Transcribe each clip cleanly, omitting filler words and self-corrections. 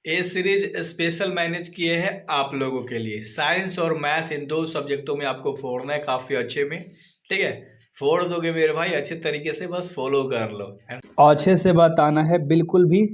ए series special manage किए हैं आप लोगों के लिए। साइंस और मैथ इन दो सब्जेक्टों में आपको फोड़ना है काफी अच्छे में। ठीक है, फोड़ दोगे मेरे भाई अच्छे तरीके से, बस फॉलो कर लो। अच्छे से बताना है, बिल्कुल भी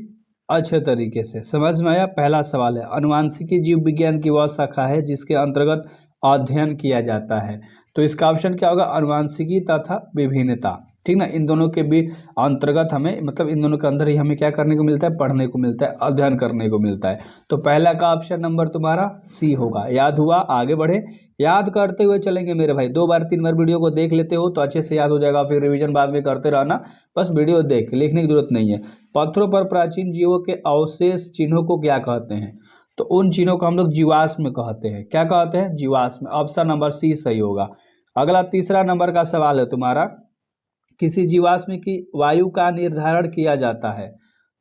अच्छे तरीके से। समझ में आया? पहला सवाल है, अनुवांशिकी जीव विज्ञान की वह शाखा है जिसके अंतर्गत अध्ययन किया जाता है। तो इसका ऑप्शन क्या होगा? अनुवांशिकी तथा विभिन्नता। ठीक ना, इन दोनों के भी अंतर्गत हमें, मतलब इन दोनों के अंदर ही हमें क्या करने को मिलता है? पढ़ने को मिलता है, अध्ययन करने को मिलता है। तो पहला का ऑप्शन नंबर तुम्हारा सी होगा। याद हुआ? आगे बढ़े, याद करते हुए चलेंगे मेरे भाई। 2 बार 3 बार वीडियो को देख लेते हो तो अच्छे से याद हो जाएगा, फिर रिवीजन बाद में करते रहना। बस वीडियो देख, लिखने की जरूरत नहीं है। पत्थरों पर प्राचीन जीवों के अवशेष चिन्हों को क्या कहते हैं? तो उन चिन्हों को हम लोग जीवाश्म कहते हैं। क्या कहते हैं? जीवाश्म। ऑप्शन नंबर सी सही होगा। अगला तीसरा नंबर का सवाल है तुम्हारा, किसी जीवाश्म की वायु का निर्धारण किया जाता है।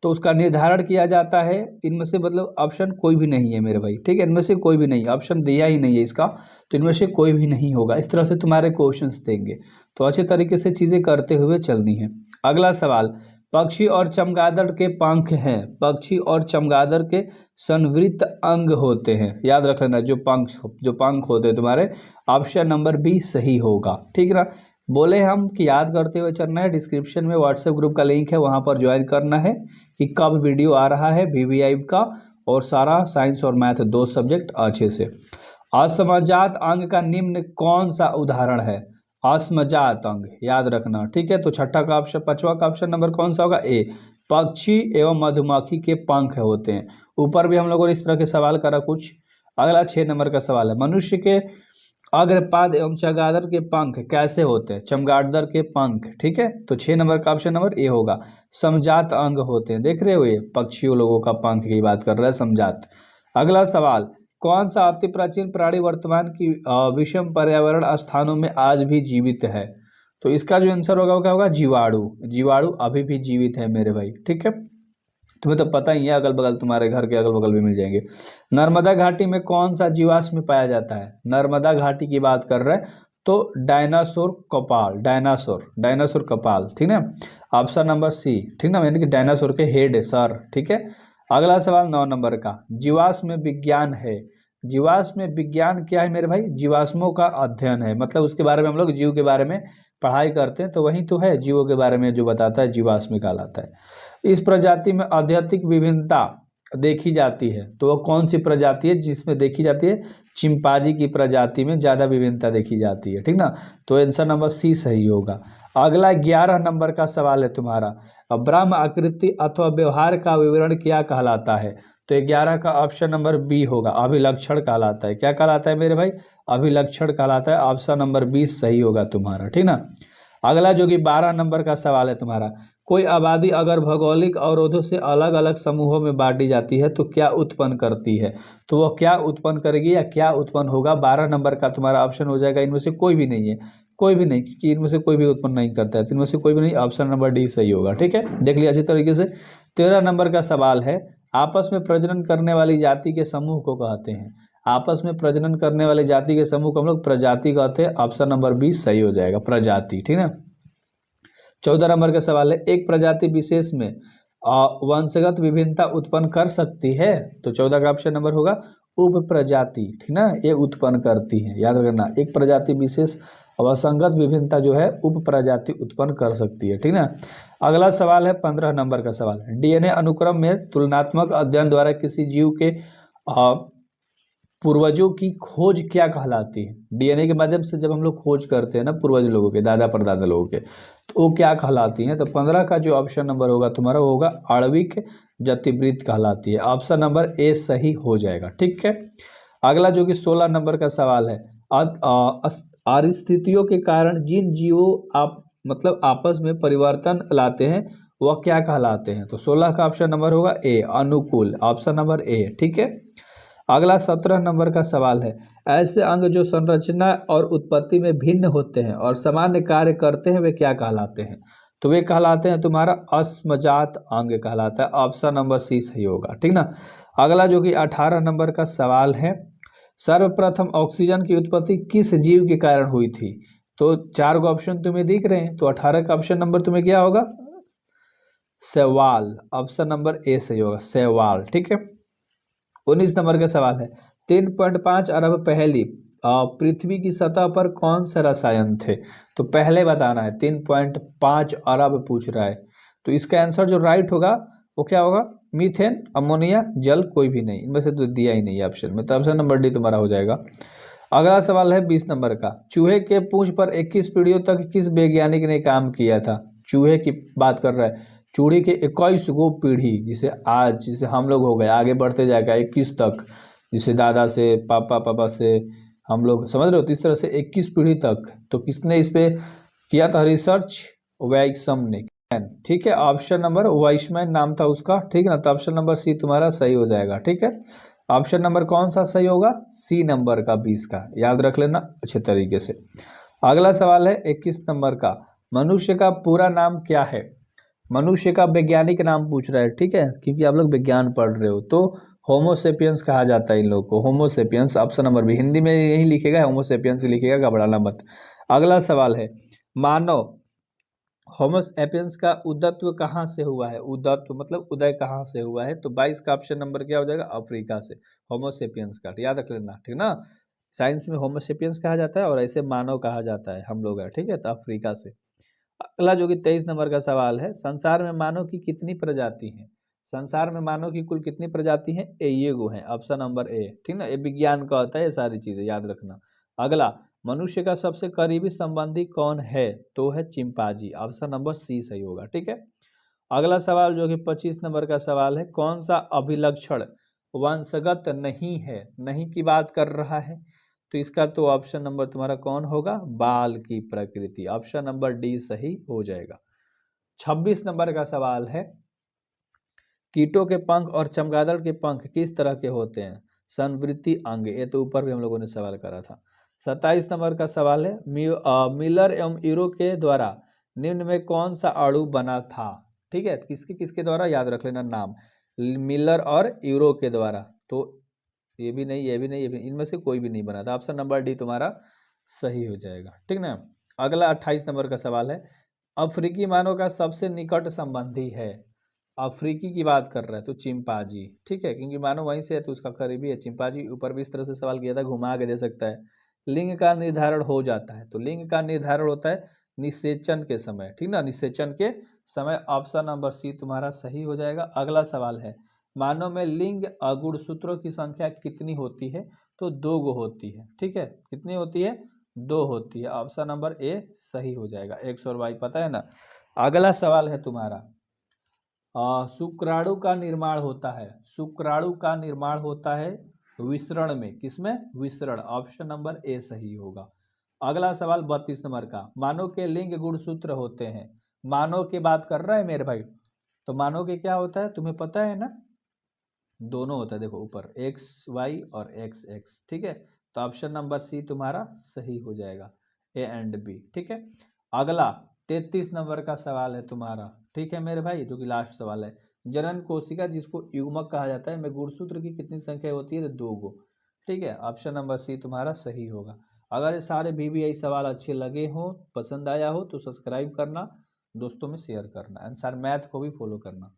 तो उसका निर्धारण किया जाता है, इनमें से मतलब ऑप्शन कोई भी नहीं है मेरे भाई। ठीक है, इनमें से कोई भी नहीं, ऑप्शन दिया ही नहीं है इसका, तो इनमें से कोई भी नहीं होगा। इस तरह से तुम्हारे क्वेश्चंस देंगे, तो अच्छे तरीके से चीज़ें करते हुए चलनी है। अगला सवाल, पक्षी और चमगादड़ के पंख हैं। पक्षी और चमगादड़ के संवृत्त अंग होते हैं। याद रख लेना, जो पंख होते हैं तुम्हारे, ऑप्शन नंबर बी सही होगा। ठीक ना, बोले हम कि याद करते हुए चलना है। डिस्क्रिप्शन में व्हाट्सएप ग्रुप का लिंक है, वहाँ पर ज्वाइन करना है कि कब वीडियो आ रहा है वीवीआई का, और सारा साइंस और मैथ 2 सब्जेक्ट अच्छे से। असमजात अंग का निम्न कौन सा उदाहरण है? असमजात अंग याद रखना। ठीक है, तो छठा का ऑप्शन, पांचवा का ऑप्शन नंबर कौन सा होगा? ए, पक्षी एवं मधुमक्खी के पंख होते हैं। ऊपर भी हम लोगों ने इस तरह के सवाल करा कुछ। अगला 6 नंबर का सवाल है, मनुष्य के अग्रपाद एवं चमगादड़ के पंख कैसे होते हैं? चमगादड़ के पंख। ठीक है, तो 6 नंबर का ऑप्शन नंबर ए होगा, समजात अंग होते हैं। देख रहे हो, ये पक्षियों लोगों का पंख की बात कर रहा है, समजात। अगला सवाल, कौन सा अति प्राचीन प्राणी वर्तमान की विषम पर्यावरण स्थानों में आज भी जीवित है? तो इसका जो आंसर होगा वो क्या होगा? जीवाणु। जीवाणु अभी भी जीवित है मेरे भाई। ठीक है, तुम्हें तो पता ही है, अगल बगल तुम्हारे घर के अगल बगल भी मिल जाएंगे। नर्मदा घाटी में कौन सा जीवाश्म पाया जाता है? नर्मदा घाटी की बात कर रहे हैं, तो डायनासोर कपाल। डायनासोर कपाल। ठीक है, ऑप्शन नंबर सी। ठीक ना, यानी कि डायनासोर के हेड, सर। ठीक है, अगला सवाल 9 नंबर का, जीवाश्म विज्ञान है। जीवाश्म विज्ञान क्या है मेरे भाई? जीवाश्मों का अध्ययन है, मतलब उसके बारे में हम लोग जीव के बारे में पढ़ाई करते हैं, तो वही तो है, जीवों के बारे में जो बताता है जीवाश्म कहलाता है। इस प्रजाति में अत्यधिक विभिन्नता देखी जाती है, तो वह कौन सी प्रजाति है जिसमें देखी जाती है? चिंपांजी की प्रजाति में ज़्यादा विभिन्नता देखी जाती है। ठीक ना, तो आंसर नंबर सी सही होगा। अगला 11 नंबर का सवाल है तुम्हारा, ब्रह्म आकृति अथवा व्यवहार का विवरण क्या कहलाता है? तो 11 का ऑप्शन नंबर बी होगा, अभिलक्षण कहलाता है। क्या कहलाता है मेरे भाई? अभिलक्षण कहलाता है। ऑप्शन नंबर 20 सही होगा तुम्हारा। ठीक ना, अगला जो कि 12 नंबर का सवाल है तुम्हारा, कोई आबादी अगर भौगोलिक अवरोधों से अलग अलग समूहों में बांटी जाती है तो क्या उत्पन्न करती है? तो वह क्या उत्पन्न करेगी या क्या उत्पन्न होगा? 12 नंबर का तुम्हारा ऑप्शन हो जाएगा, इनमें से कोई भी नहीं है, कोई भी नहीं, क्योंकि इनमें से कोई भी उत्पन्न नहीं करता है, तो इनमें से कोई भी नहीं, ऑप्शन नंबर डी सही होगा। ठीक है, देख लिया अच्छी तरीके से। 13 नंबर का सवाल है, आपस में प्रजनन करने वाली जाति के समूह को कहते हैं। आपस में प्रजनन करने वाली जाति के समूह को हम लोग प्रजाति कहते हैं। ऑप्शन नंबर 20 सही हो जाएगा, प्रजाति। ठीक है, 14 नंबर का सवाल है, एक प्रजाति विशेष में वंशगत विभिन्नता उत्पन्न कर सकती है? तो 14 का ऑप्शन नंबर होगा उप प्रजाति। ठीक ना, ये उत्पन्न करती है, याद रखना, एक प्रजाति विशेष वंशगत विभिन्नता जो है उप प्रजाति उत्पन्न कर सकती है। ठीक ना, अगला सवाल है 15 नंबर का सवाल, डीएनए अनुक्रम में तुलनात्मक अध्ययन द्वारा किसी जीव के पूर्वजों की खोज क्या कहलाती है? डीएनए के माध्यम से जब हम लोग खोज करते हैं ना पूर्वज लोगों के, दादा परदादा लोगों के, तो वो क्या कहलाती हैं? तो 15 का जो ऑप्शन नंबर होगा तुम्हारा वो होगा आणविक गतिवृत्त कहलाती है। ऑप्शन नंबर ए सही हो जाएगा। ठीक है, अगला जो कि 16 नंबर का सवाल है, परिस्थितियों के कारण जिन जीवों मतलब आपस में परिवर्तन लाते हैं वह क्या कहलाते हैं? तो 16 का ऑप्शन नंबर होगा ए, अनुकूल। Option number A. ठीक है, अगला 17 नंबर का सवाल है, ऐसे अंग जो संरचना और उत्पत्ति में भिन्न होते हैं और सामान्य कार्य करते हैं वे क्या कहलाते हैं? तो वे कहलाते हैं तुम्हारा असमजात अंग कहलाता है। ऑप्शन नंबर सी सही होगा। ठीक ना, अगला जो कि 18 नंबर का सवाल है, सर्वप्रथम ऑक्सीजन की उत्पत्ति किस जीव के कारण हुई थी? तो 4 गो ऑप्शन तुम्हें दिख रहे हैं, तो 18 का ऑप्शन नंबर तुम्हें क्या होगा? शैवाल। ऑप्शन नंबर ए सही होगा, शैवाल। ठीक है, 19 नंबर का सवाल है, 3.5 अरब पहली पृथ्वी की सतह पर कौन से रसायन थे? तो पहले बताना है, 3.5 अरब पूछ रहा है, तो इसका आंसर जो राइट होगा वो क्या होगा? मीथेन, अमोनिया, जल, कोई भी नहीं, इनमें से तो दिया ही नहीं है ऑप्शन में, तो ऑप्शन नंबर डी तुम्हारा हो जाएगा। अगला सवाल है 20 नंबर का, चूहे के पूंछ पर 21 पीढ़ियों तक किस वैज्ञानिक ने काम किया था? चूहे की बात कर रहा है, चूहे के 21 गो पीढ़ी, जिसे हम लोग हो गए, आगे बढ़ते जाएगा 21 तक, जिसे दादा से, पापा पापा से हम लोग, समझ रहे हो? तो इस तरह से 21 पीढ़ी तक, तो किसने इस पे किया था रिसर्च? वैज्ञानिक, ठीक है। ऑप्शन नंबर वाइसमैन नाम था उसका, ठीक है ना, तो ऑप्शन नंबर सी तुम्हारा सही हो जाएगा, ठीक है। ऑप्शन नंबर कौन सा सही होगा? सी नंबर का 20 का, याद रख लेना अच्छे तरीके से। अगला सवाल है 21 नंबर का, मनुष्य का पूरा नाम क्या है? मनुष्य का वैज्ञानिक नाम पूछ रहा है, ठीक है, क्योंकि आप लोग विज्ञान पढ़ रहे हो, तो होमोसेपियंस कहा जाता है इन लोगों को, होमोसेपियंस। ऑप्शन नंबर भी हिंदी में यही लिखेगा, होमोसेपियंस लिखेगा, घबराना मत। अगला सवाल है, मानव होमोसेपियंस का उद्गम कहाँ से हुआ है? उद्गम मतलब उदय कहाँ से हुआ है? तो 22 का ऑप्शन नंबर क्या हो जाएगा? अफ्रीका से, होमोसेपियंस का, याद रख लेना, ठीक ना। साइंस में होमोसेपियंस कहा जाता है और ऐसे मानव कहा जाता है हम लोग है, ठीक है, तो अफ्रीका से। अगला जो कि 23 नंबर का सवाल है, संसार में मानव की कितनी प्रजाति है? संसार में मानव की कुल कितनी प्रजाति है? ये गो है, ऑप्शन नंबर ए, ठीक ना, ये विज्ञान का होता है, ये सारी चीजें याद रखना। अगला, मनुष्य का सबसे करीबी संबंधी कौन है? तो है चिंपांजी, ऑप्शन नंबर सी सही होगा, ठीक है। अगला सवाल जो कि 25 नंबर का सवाल है, कौन सा अभिलक्षण वंशगत नहीं है? नहीं की बात कर रहा है, तो इसका तो ऑप्शन नंबर तुम्हारा कौन होगा? बाल की प्रकृति, ऑप्शन नंबर डी सही हो जाएगा। 26 नंबर का सवाल है, कीटों के पंख और चमगादड़ के पंख किस तरह के होते हैं? संवृत्ति अंग, ये तो ऊपर भी हम लोगों ने सवाल करा था। 27 नंबर का सवाल है, मिलर एवं यूरो के द्वारा निम्न में कौन सा अणु बना था? ठीक है, किसके किसके द्वारा, याद रख लेना नाम, मिलर और यूरो के द्वारा, तो ये भी नहीं, ये भी नहीं, ये भी, इनमें से कोई भी नहीं बना था, ऑप्शन नंबर डी तुम्हारा सही हो जाएगा, ठीक ना। अगला 28 नंबर का सवाल है, अफ्रीकी मानव का सबसे निकट संबंधी है? अफ्रीकी की बात कर रहा है तो चिंपांजी, ठीक है, क्योंकि मानव वहीं से है तो उसका करीबी है चिंपांजी। ऊपर भी इस तरह से सवाल किया था, घुमा के दे सकता है। लिंग का निर्धारण हो जाता है, तो लिंग का निर्धारण होता है निषेचन के समय, ठीक ना, निषेचन के समय, ऑप्शन नंबर सी तुम्हारा सही हो जाएगा। अगला सवाल है, मानव में लिंग गुणसूत्रों की संख्या कितनी होती है? तो 2 गो होती है, ठीक है, कितनी होती है? 2 होती है, ऑप्शन नंबर ए सही हो जाएगा। एक्स और वाई पता है ना। अगला सवाल है तुम्हारा, शुक्राणु का निर्माण होता है, शुक्राणु का निर्माण होता है विसरण में, किसमें? विसरण, ऑप्शन नंबर ए सही होगा। अगला सवाल 32 नंबर का, मानव के लिंग गुणसूत्र होते हैं, मानव की बात कर रहा है मेरे भाई, तो मानव के क्या होता है तुम्हें पता है ना? दोनों होता है, देखो ऊपर एक्स वाई और एक्स एक्स, ठीक है, तो ऑप्शन नंबर सी तुम्हारा सही हो जाएगा, ए एंड बी, ठीक है। अगला 33 नंबर का सवाल है तुम्हारा, ठीक है मेरे भाई, जो कि लास्ट सवाल है, जनन कोशिका जिसको युग्मक कहा जाता है में गुणसूत्र की कितनी संख्या होती है? तो 2 गो, ठीक है, ऑप्शन नंबर सी तुम्हारा सही होगा। अगर ये सारे VVI सवाल अच्छे लगे हो, पसंद आया हो, तो सब्सक्राइब करना, दोस्तों में शेयर करना, आंसर मैथ को भी फॉलो करना।